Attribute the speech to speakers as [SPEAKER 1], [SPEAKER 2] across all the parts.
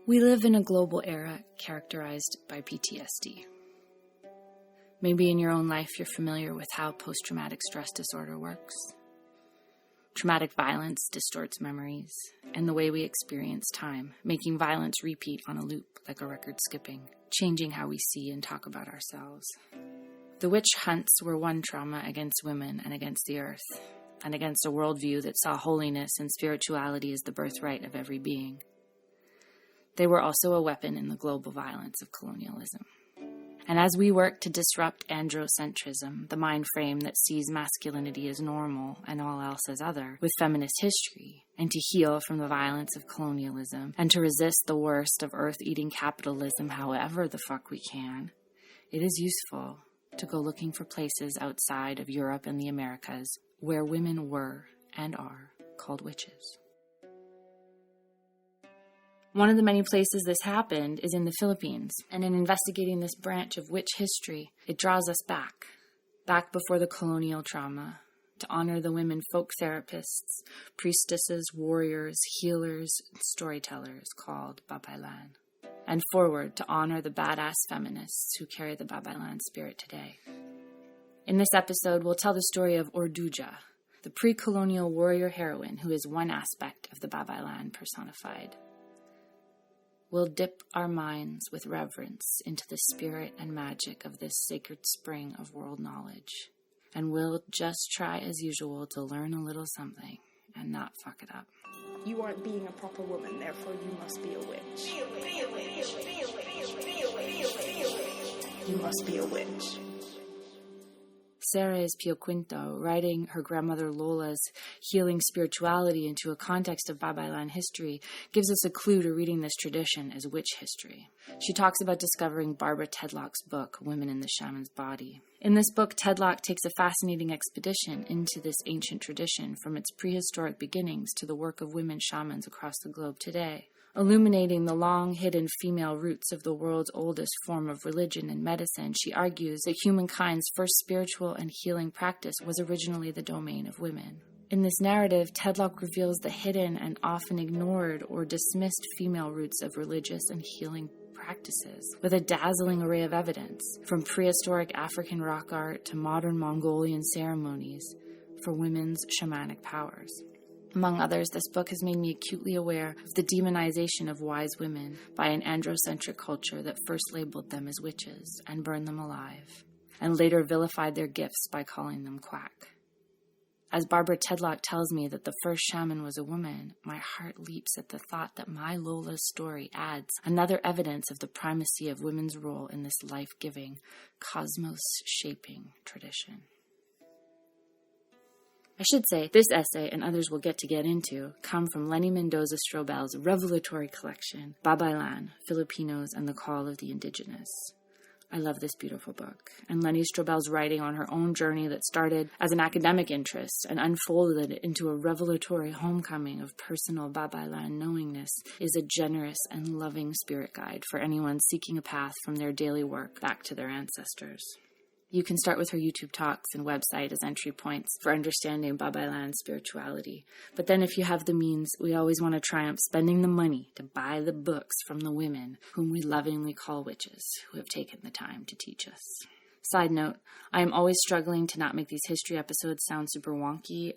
[SPEAKER 1] We live in a global era characterized by PTSD. Maybe in your own life you're familiar with how post-traumatic stress disorder works. Traumatic violence distorts memories and the way we experience time, making violence repeat on a loop like a record skipping, changing how we see and talk about ourselves. The witch hunts were one trauma against women and against the earth, and against a worldview that saw holiness and spirituality as the birthright of every being. They were also a weapon in the global violence of colonialism. And as we work to disrupt androcentrism, the mind frame that sees masculinity as normal and all else as other, with feminist history, and to heal from the violence of colonialism, and to resist the worst of earth-eating capitalism however the fuck we can, it is useful to go looking for places outside of Europe and the Americas where women were and are called witches. One of the many places this happened is in the Philippines, and in investigating this branch of witch history, it draws us back before the colonial trauma, to honor the women folk therapists, priestesses, warriors, healers, and storytellers called Babaylan, and forward to honor the badass feminists who carry the Babaylan spirit today. In this episode, we'll tell the story of Urduja, the pre-colonial warrior heroine who is one aspect of the Babaylan personified. We'll dip our minds with reverence into the spirit and magic of this sacred spring of world knowledge. And we'll just try as usual to learn a little something and not fuck it up.
[SPEAKER 2] You aren't being a proper woman, therefore you must be a witch. You must be a witch.
[SPEAKER 1] Ceres Pio Quinto, writing her grandmother Lola's healing spirituality into a context of Babaylan history, gives us a clue to reading this tradition as witch history. She talks about discovering Barbara Tedlock's book, Women in the Shaman's Body. In this book, Tedlock takes a fascinating expedition into this ancient tradition from its prehistoric beginnings to the work of women shamans across the globe today. Illuminating the long-hidden female roots of the world's oldest form of religion and medicine, she argues that humankind's first spiritual and healing practice was originally the domain of women. In this narrative, Tedlock reveals the hidden and often ignored or dismissed female roots of religious and healing practices, with a dazzling array of evidence, from prehistoric African rock art to modern Mongolian ceremonies, for women's shamanic powers. Among others, this book has made me acutely aware of the demonization of wise women by an androcentric culture that first labeled them as witches and burned them alive, and later vilified their gifts by calling them quack. As Barbara Tedlock tells me that the first shaman was a woman, my heart leaps at the thought that my Lola's story adds another evidence of the primacy of women's role in this life-giving, cosmos-shaping tradition. I should say, this essay, and others we'll get into, come from Lenny Mendoza Strobel's revelatory collection, Babaylan, Filipinos and the Call of the Indigenous. I love this beautiful book, and Lenny Strobel's writing on her own journey that started as an academic interest and unfolded into a revelatory homecoming of personal Babaylan knowingness is a generous and loving spirit guide for anyone seeking a path from their daily work back to their ancestors. You can start with her YouTube talks and website as entry points for understanding Babaylan spirituality. But then if you have the means, we always want to triumph spending the money to buy the books from the women whom we lovingly call witches, who have taken the time to teach us. Side note, I am always struggling to not make these history episodes sound super wonky,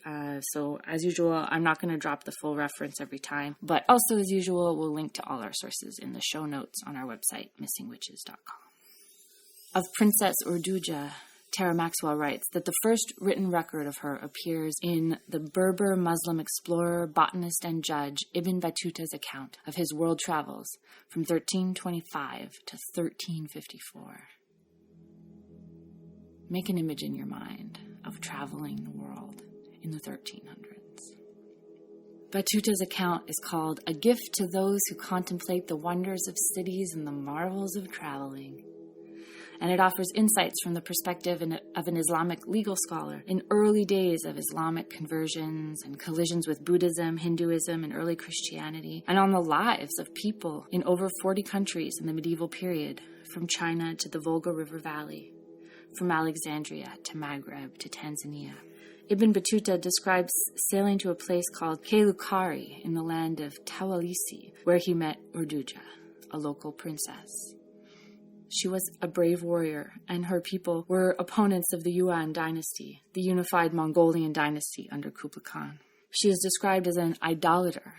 [SPEAKER 1] so as usual, I'm not going to drop the full reference every time. But also, as usual, we'll link to all our sources in the show notes on our website, missingwitches.com. Of Princess Urduja, Tara Maxwell writes that the first written record of her appears in the Berber Muslim explorer, botanist, and judge Ibn Battuta's account of his world travels from 1325 to 1354. Make an image in your mind of traveling the world in the 1300s. Battuta's account is called A Gift to Those Who Contemplate the Wonders of Cities and the Marvels of Traveling. And it offers insights from the perspective of an Islamic legal scholar in early days of Islamic conversions and collisions with Buddhism, Hinduism, and early Christianity, and on the lives of people in over 40 countries in the medieval period, from China to the Volga River Valley, from Alexandria to Maghreb to Tanzania. Ibn Battuta describes sailing to a place called Kelukari in the land of Tawalisi, where he met Urduja, a local princess. She was a brave warrior, and her people were opponents of the Yuan dynasty, the unified Mongolian dynasty under Kublai Khan. She is described as an idolater,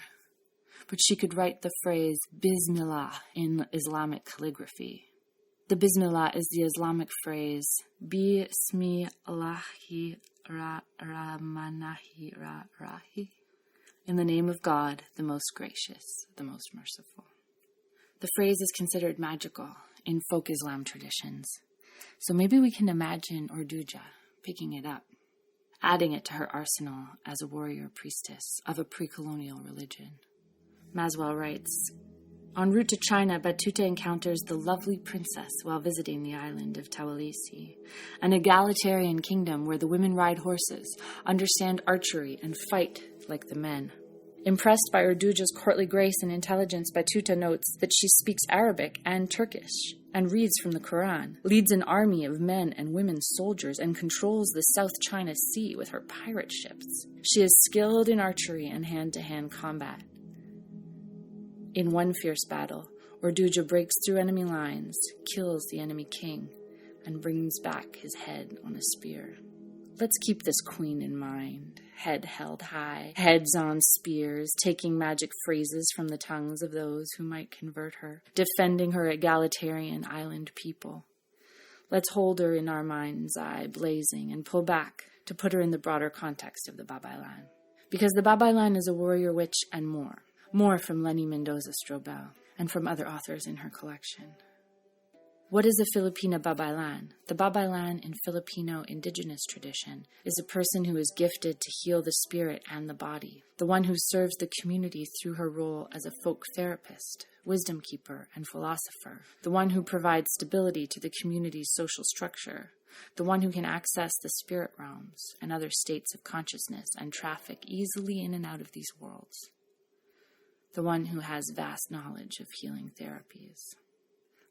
[SPEAKER 1] but she could write the phrase Bismillah in Islamic calligraphy. The Bismillah is the Islamic phrase Bismillahi Rahmanahi Rahi, in the name of God, the most gracious, the most merciful. The phrase is considered magical in folk Islam traditions, so maybe we can imagine Urduja picking it up, adding it to her arsenal as a warrior priestess of a pre-colonial religion. Maswell writes, en route to China, Battuta encounters the lovely princess while visiting the island of Tawalisi, an egalitarian kingdom where the women ride horses, understand archery, and fight like the men. Impressed by Urduja's courtly grace and intelligence, Battuta notes that she speaks Arabic and Turkish and reads from the Quran, leads an army of men and women soldiers, and controls the South China Sea with her pirate ships. She is skilled in archery and hand-to-hand combat. In one fierce battle, Urduja breaks through enemy lines, kills the enemy king, and brings back his head on a spear. Let's keep this queen in mind, head held high, heads on spears, taking magic phrases from the tongues of those who might convert her, defending her egalitarian island people. Let's hold her in our mind's eye, blazing, and pull back to put her in the broader context of the Babaylan. Because the Babaylan is a warrior witch and more. More from Lenny Mendoza Strobel, and from other authors in her collection. What is a Filipina Babaylan? The Babaylan in Filipino indigenous tradition is a person who is gifted to heal the spirit and the body, the one who serves the community through her role as a folk therapist, wisdom keeper, and philosopher, the one who provides stability to the community's social structure, the one who can access the spirit realms and other states of consciousness and traffic easily in and out of these worlds, the one who has vast knowledge of healing therapies.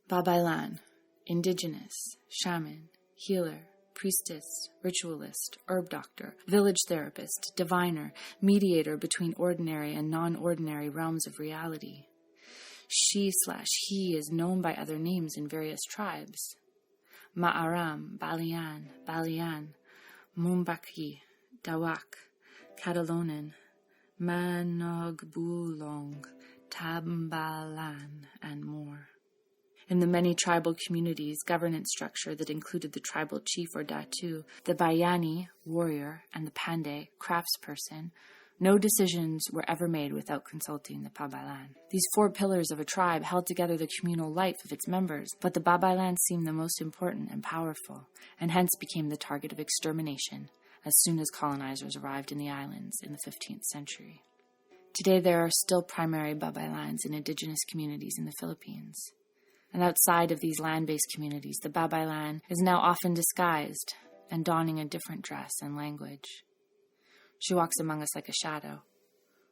[SPEAKER 1] Babaylan, indigenous, shaman, healer, priestess, ritualist, herb doctor, village therapist, diviner, mediator between ordinary and non-ordinary realms of reality. She/he is known by other names in various tribes. Ma'aram, Balian, Mumbaki, Dawak, Catalonan, Manogbulong, Tambalan, and more. In the many tribal communities' governance structure that included the tribal chief or datu, the bayani, warrior, and the pandey, craftsperson, no decisions were ever made without consulting the Babaylan. These four pillars of a tribe held together the communal life of its members, but the Babaylan seemed the most important and powerful, and hence became the target of extermination as soon as colonizers arrived in the islands in the 15th century. Today there are still primary Babaylans in indigenous communities in the Philippines. And outside of these land-based communities, the Babaylan is now often disguised and donning a different dress and language. She walks among us like a shadow,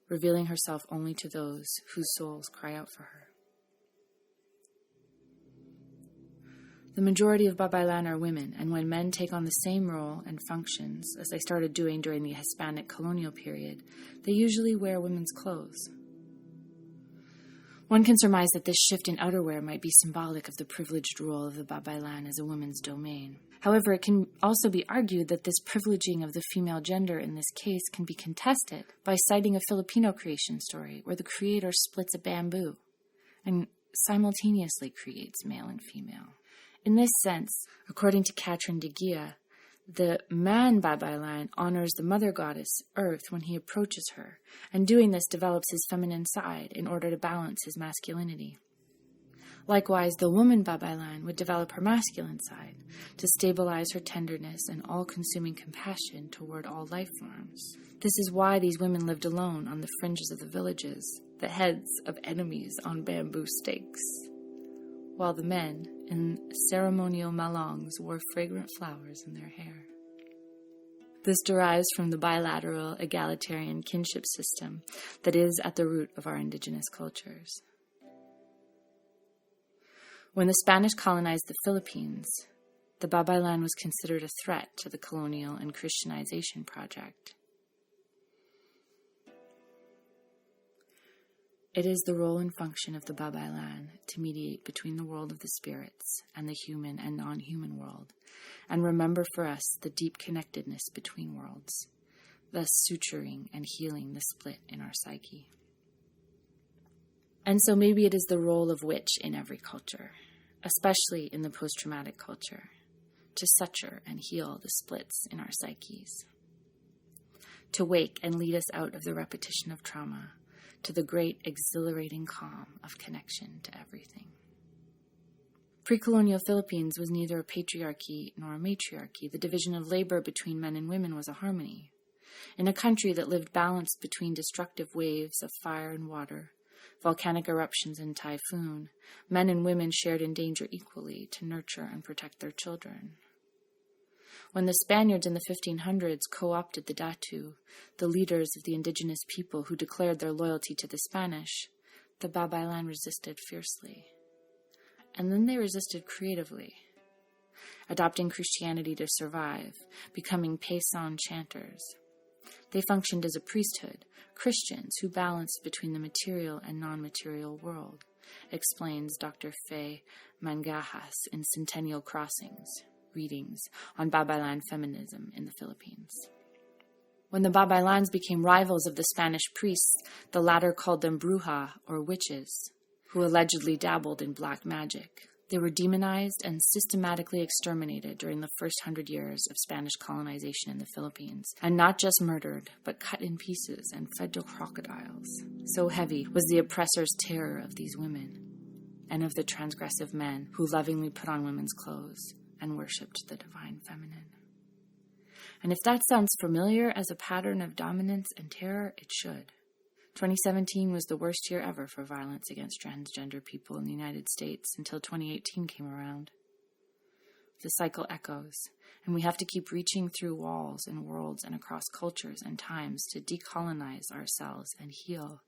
[SPEAKER 1] revealing herself only to those whose souls cry out for her. The majority of Babaylan are women, and when men take on the same role and functions as they started doing during the Hispanic colonial period, they usually wear women's clothes. One can surmise that this shift in outerwear might be symbolic of the privileged role of the Babaylan as a woman's domain. However, it can also be argued that this privileging of the female gender in this case can be contested by citing a Filipino creation story where the creator splits a bamboo and simultaneously creates male and female. In this sense, according to Catherine de Gia, the man Babaylan honors the mother goddess, Earth, when he approaches her, and doing this develops his feminine side in order to balance his masculinity. Likewise, the woman Babaylan would develop her masculine side to stabilize her tenderness and all-consuming compassion toward all life forms. This is why these women lived alone on the fringes of the villages, the heads of enemies on bamboo stakes, while the men in ceremonial malongs wore fragrant flowers in their hair. This derives from the bilateral egalitarian kinship system that is at the root of our indigenous cultures. When the Spanish colonized the Philippines, the Babaylan was considered a threat to the colonial and Christianization project. It is the role and function of the Babaylan to mediate between the world of the spirits and the human and non-human world, and remember for us the deep connectedness between worlds, thus suturing and healing the split in our psyche. And so maybe it is the role of witch in every culture, especially in the post-traumatic culture, to suture and heal the splits in our psyches, to wake and lead us out of the repetition of trauma, to the great exhilarating calm of connection to everything. Pre-colonial Philippines was neither a patriarchy nor a matriarchy. The division of labor between men and women was a harmony. In a country that lived balanced between destructive waves of fire and water, volcanic eruptions and typhoon, men and women shared in danger equally to nurture and protect their children. When the Spaniards in the 1500s co-opted the Datu, the leaders of the indigenous people who declared their loyalty to the Spanish, the Babaylan resisted fiercely. And then they resisted creatively, adopting Christianity to survive, becoming Paysan chanters. They functioned as a priesthood, Christians who balanced between the material and non-material world, explains Dr. Faye Mangajas in Centennial Crossings, readings on Babaylan feminism in the Philippines. When the Babaylans became rivals of the Spanish priests, the latter called them bruja, or witches, who allegedly dabbled in black magic. They were demonized and systematically exterminated during the first 100 years of Spanish colonization in the Philippines, and not just murdered, but cut in pieces and fed to crocodiles. So heavy was the oppressor's terror of these women, and of the transgressive men who lovingly put on women's clothes and worshipped the divine feminine. And if that sounds familiar as a pattern of dominance and terror, it should. 2017 was the worst year ever for violence against transgender people in the United States until 2018 came around. The cycle echoes, and we have to keep reaching through walls and worlds and across cultures and times to decolonize ourselves and heal.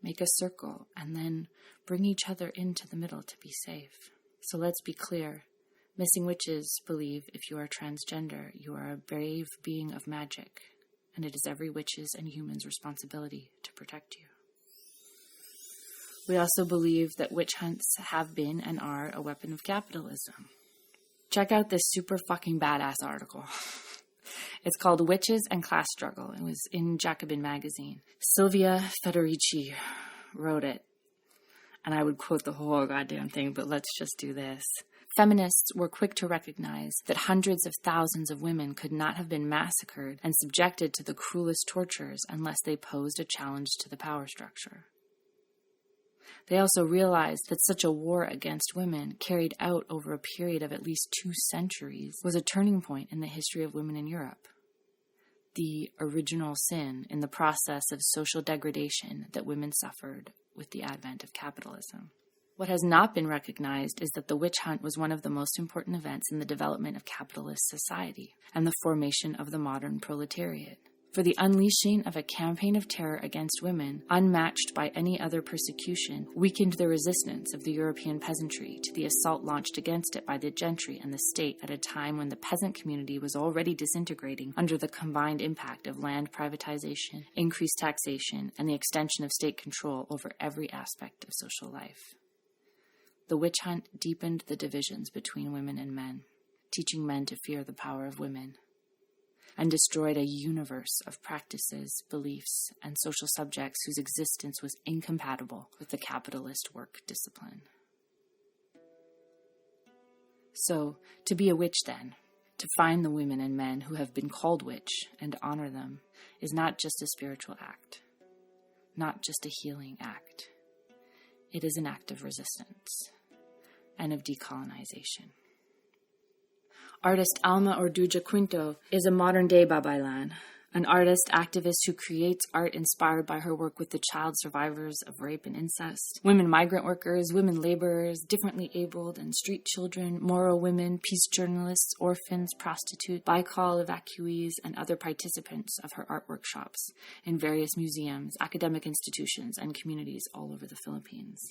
[SPEAKER 1] Make a circle, and then bring each other into the middle to be safe. So let's be clear. Missing witches believe if you are transgender, you are a brave being of magic, and it is every witch's and human's responsibility to protect you. We also believe that witch hunts have been and are a weapon of capitalism. Check out this super fucking badass article. It's called Witches and Class Struggle. It was in Jacobin magazine. Silvia Federici wrote it. And I would quote the whole goddamn thing, but let's just do this. Feminists were quick to recognize that hundreds of thousands of women could not have been massacred and subjected to the cruelest tortures unless they posed a challenge to the power structure. They also realized that such a war against women, carried out over a period of at least 2 centuries, was a turning point in the history of women in Europe. The original sin in the process of social degradation that women suffered with the advent of capitalism. What has not been recognized is that the witch hunt was one of the most important events in the development of capitalist society and the formation of the modern proletariat. For the unleashing of a campaign of terror against women, unmatched by any other persecution, weakened the resistance of the European peasantry to the assault launched against it by the gentry and the state at a time when the peasant community was already disintegrating under the combined impact of land privatization, increased taxation, and the extension of state control over every aspect of social life. The witch hunt deepened the divisions between women and men, teaching men to fear the power of women, and destroyed a universe of practices, beliefs, and social subjects whose existence was incompatible with the capitalist work discipline. So, to be a witch then, to find the women and men who have been called witch and honor them, is not just a spiritual act, not just a healing act. It is an act of resistance and of decolonization. Artist Alma Urduja Quinto is a modern-day Babaylan, an artist, activist who creates art inspired by her work with the child survivors of rape and incest, women migrant workers, women laborers, differently abled and street children, Moro women, peace journalists, orphans, prostitutes, Baikal evacuees, and other participants of her art workshops in various museums, academic institutions, and communities all over the Philippines.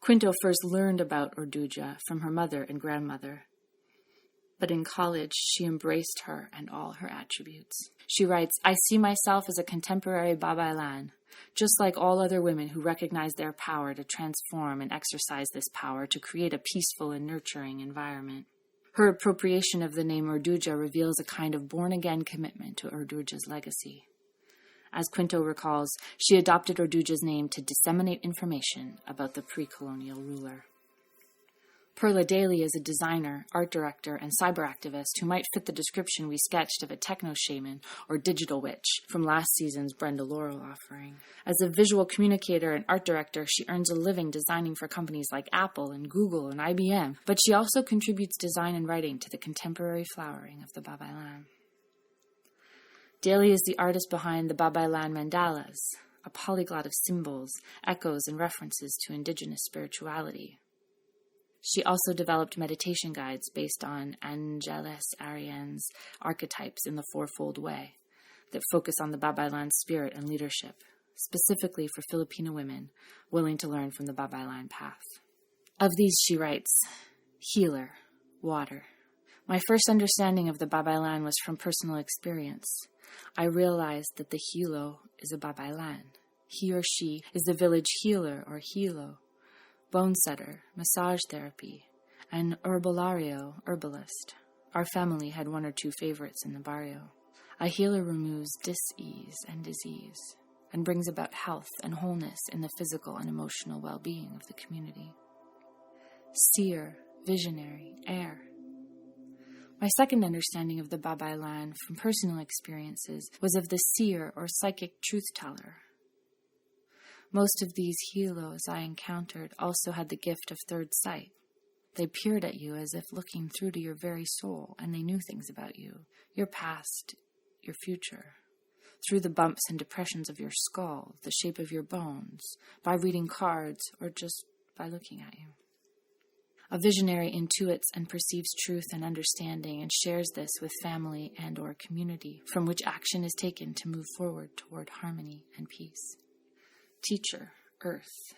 [SPEAKER 1] Quinto first learned about Urduja from her mother and grandmother. But in college, she embraced her and all her attributes. She writes, "I see myself as a contemporary Babaylan, just like all other women who recognize their power to transform and exercise this power to create a peaceful and nurturing environment." Her appropriation of the name Urduja reveals a kind of born-again commitment to Urduja's legacy. As Quinto recalls, she adopted Urduja's name to disseminate information about the pre-colonial ruler. Perla Daly is a designer, art director, and cyber activist who might fit the description we sketched of a techno-shaman or digital witch from last season's Brenda Laurel offering. As a visual communicator and art director, she earns a living designing for companies like Apple and Google and IBM, but she also contributes design and writing to the contemporary flowering of the Babaylan. Daly is the artist behind the Babaylan mandalas, a polyglot of symbols, echoes, and references to indigenous spirituality. She also developed meditation guides based on Angeles Arienne's archetypes in the Fourfold Way that focus on the Babaylan spirit and leadership, specifically for Filipino women willing to learn from the Babaylan path. Of these, she writes, "Healer, water. My first understanding of the Babaylan was from personal experience. I realized that the Hilo is a Babaylan. He or she is the village healer or Hilo, bone setter, massage therapy, and herbolario, herbalist. Our family had one or two favorites in the barrio. A healer removes dis-ease and disease, and brings about health and wholeness in the physical and emotional well-being of the community. Seer, visionary, air. My second understanding of the Babaylan from personal experiences was of the seer or psychic truth-teller. Most of these helos I encountered also had the gift of third sight. They peered at you as if looking through to your very soul, and they knew things about you, your past, your future, through the bumps and depressions of your skull, the shape of your bones, by reading cards, or just by looking at you. A visionary intuits and perceives truth and understanding and shares this with family and or community, from which action is taken to move forward toward harmony and peace. Teacher, earth.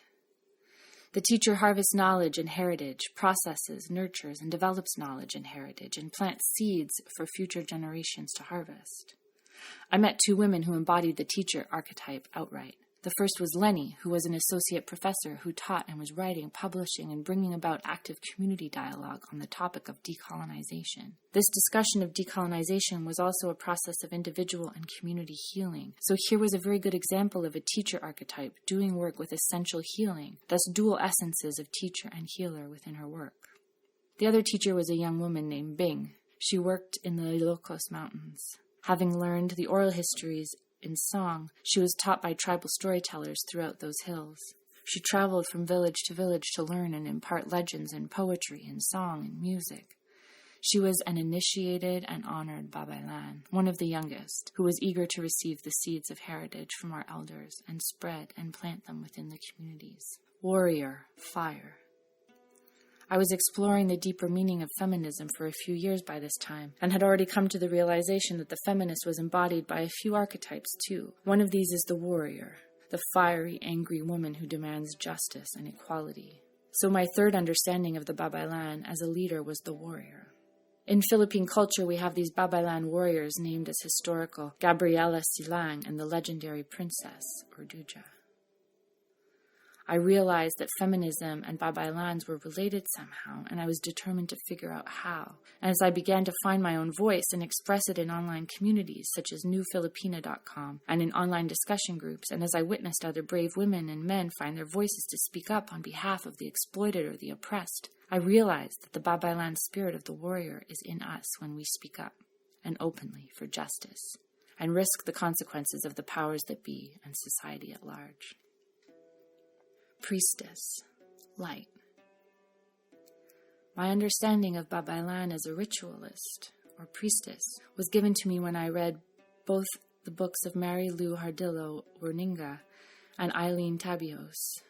[SPEAKER 1] The teacher harvests knowledge and heritage, processes, nurtures, and develops knowledge and heritage, and plants seeds for future generations to harvest. I met two women who embodied the teacher archetype outright. The first was Lenny, who was an associate professor who taught and was writing, publishing, and bringing about active community dialogue on the topic of decolonization. This discussion of decolonization was also a process of individual and community healing. So here was a very good example of a teacher archetype doing work with essential healing, thus dual essences of teacher and healer within her work. The other teacher was a young woman named Bing. She worked in the Ilocos Mountains. Having learned the oral histories in song, she was taught by tribal storytellers throughout those hills. She traveled from village to learn and impart legends and poetry and song and music. She was an initiated and honored Babaylan, one of the youngest, who was eager to receive the seeds of heritage from our elders and spread and plant them within the communities. Warrior, fire. I was exploring the deeper meaning of feminism for a few years by this time, and had already come to the realization that the feminist was embodied by a few archetypes too. One of these is the warrior, the fiery, angry woman who demands justice and equality. So my third understanding of the Babaylan as a leader was the warrior. In Philippine culture, we have these Babaylan warriors named as historical Gabriela Silang and the legendary princess, Urduja. I realized that feminism and Babaylans were related somehow, and I was determined to figure out how. And as I began to find my own voice and express it in online communities such as newfilipina.com and in online discussion groups, and as I witnessed other brave women and men find their voices to speak up on behalf of the exploited or the oppressed, I realized that the Babaylan spirit of the warrior is in us when we speak up, and openly, for justice, and risk the consequences of the powers that be and society at large. Priestess, light. My understanding of Babaylan as a ritualist, or priestess, was given to me when I read both the books of Mary Lou Hardillo Werninga and Eileen Tabios.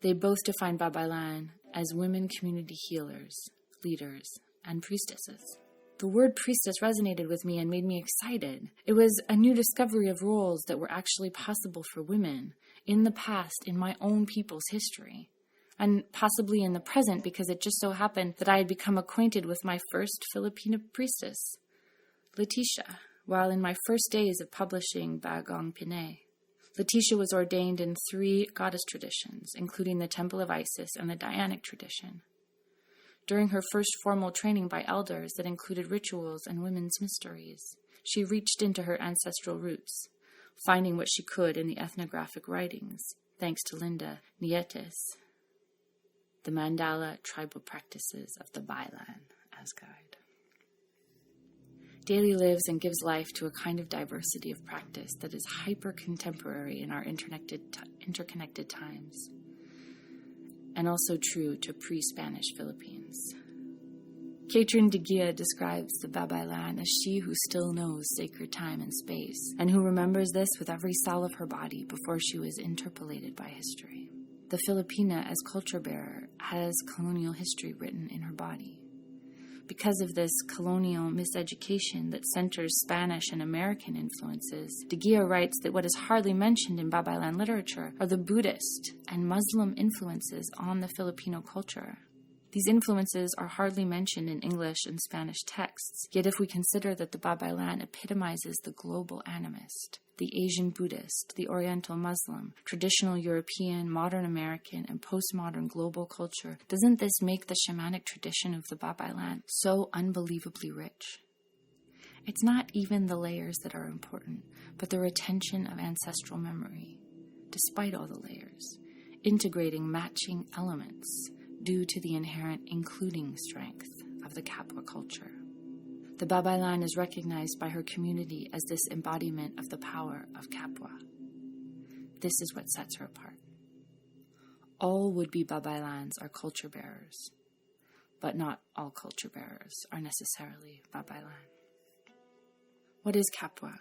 [SPEAKER 1] They both define Babaylan as women community healers, leaders, and priestesses. The word priestess resonated with me and made me excited. It was a new discovery of roles that were actually possible for women in the past in my own people's history. and possibly in the present, because it just so happened that I had become acquainted with my first Filipina priestess, Letitia, while in my first days of publishing Bagong Pinay. Letitia was ordained in 3 goddess traditions, including the Temple of Isis and the Dianic tradition. During her first formal training by elders that included rituals and women's mysteries, she reached into her ancestral roots, finding what she could in the ethnographic writings, thanks to Linda Nietes, the mandala tribal practices of the Bailan as guide. Daily lives and gives life to a kind of diversity of practice that is hyper-contemporary in our interconnected times, and also true to pre-Spanish Philippines. Catherine de Gia describes the Babaylan as she who still knows sacred time and space, and who remembers this with every cell of her body before she was interpolated by history. The Filipina, as culture bearer, has colonial history written in her body. Because of this colonial miseducation that centers Spanish and American influences, de Gia writes that what is hardly mentioned in Babaylan literature are the Buddhist and Muslim influences on the Filipino culture. These influences are hardly mentioned in English and Spanish texts, yet if we consider that the Babaylan epitomizes the global animist, the Asian Buddhist, the Oriental Muslim, traditional European, modern American, and postmodern global culture, doesn't this make the shamanic tradition of the Babaylan so unbelievably rich? It's not even the layers that are important, but the retention of ancestral memory, despite all the layers, integrating matching elements due to the inherent including strength of the Kapwa culture. The Babaylan is recognized by her community as this embodiment of the power of Kapwa. This is what sets her apart. All would-be Babaylans are culture bearers, but not all culture bearers are necessarily Babaylan. What is Kapwa?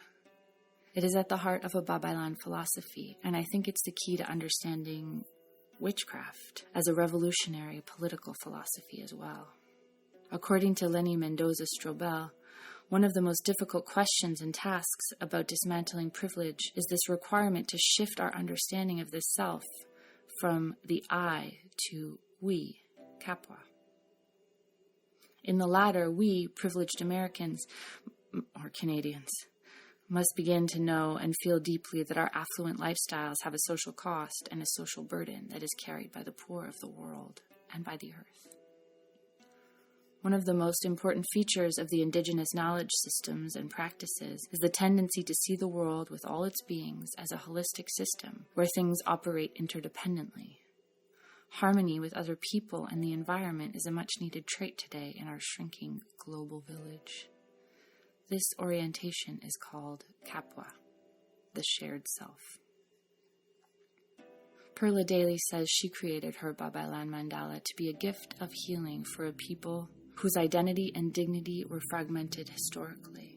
[SPEAKER 1] It is at the heart of a Babaylan philosophy, and I think it's the key to understanding witchcraft as a revolutionary political philosophy as well. According to Lenny Mendoza Strobel, one of the most difficult questions and tasks about dismantling privilege is this requirement to shift our understanding of this self from the I to we, Kapwa. In the latter, we, privileged Americans, or Canadians, must begin to know and feel deeply that our affluent lifestyles have a social cost and a social burden that is carried by the poor of the world and by the earth. One of the most important features of the indigenous knowledge systems and practices is the tendency to see the world with all its beings as a holistic system where things operate interdependently. Harmony with other people and the environment is a much-needed trait today in our shrinking global village. This orientation is called Kapwa, the shared self. Perla Daly says she created her Babaylan mandala to be a gift of healing for a people whose identity and dignity were fragmented historically,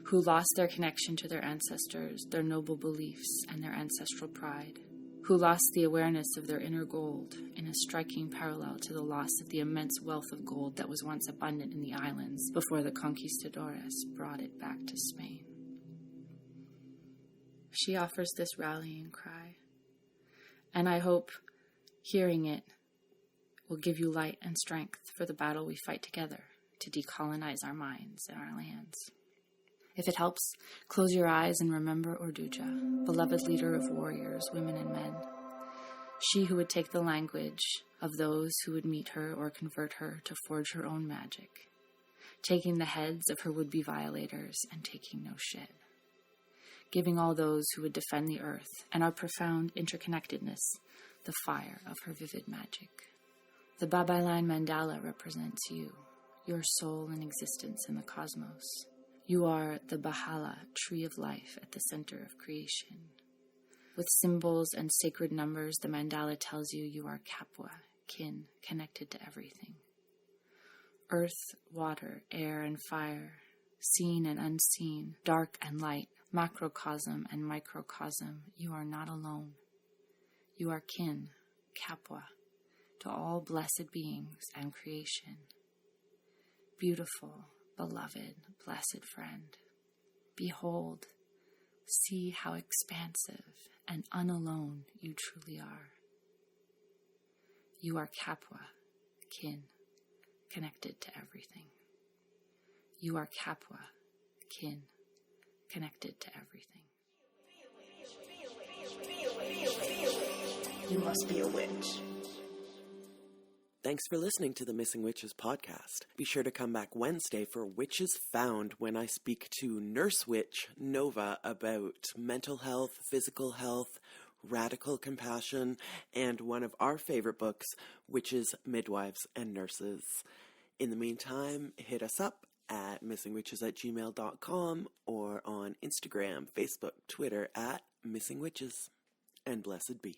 [SPEAKER 1] who lost their connection to their ancestors, their noble beliefs, and their ancestral pride, who lost the awareness of their inner gold in a striking parallel to the loss of the immense wealth of gold that was once abundant in the islands before the conquistadores brought it back to Spain. She offers this rallying cry, and I hope hearing it will give you light and strength for the battle we fight together to decolonize our minds and our lands. If it helps, close your eyes and remember Urduja, beloved leader of warriors, women and men. She who would take the language of those who would meet her or convert her to forge her own magic, taking the heads of her would-be violators and taking no shit, giving all those who would defend the earth and our profound interconnectedness the fire of her vivid magic. The Babaylan mandala represents you, your soul and existence in the cosmos. You are the Bahala, tree of life at the center of creation. With symbols and sacred numbers, the mandala tells you you are Kapwa, kin, connected to everything. Earth, water, air, and fire, seen and unseen, dark and light, macrocosm and microcosm, you are not alone. You are kin, Kapwa, to all blessed beings and creation. Beautiful, beloved, blessed friend, behold, see how expansive and unalone you truly are. You are Kapwa, kin, connected to everything. You are Kapwa, kin, connected to everything.
[SPEAKER 2] You must be a witch.
[SPEAKER 3] Thanks for listening to the Missing Witches podcast. Be sure to come back Wednesday for Witches Found when I speak to nurse witch Nova about mental health, physical health, radical compassion, and one of our favorite books, Witches, Midwives, and Nurses. In the meantime, hit us up at missingwitches@gmail.com or on Instagram, Facebook, Twitter at Missing Witches. And blessed be.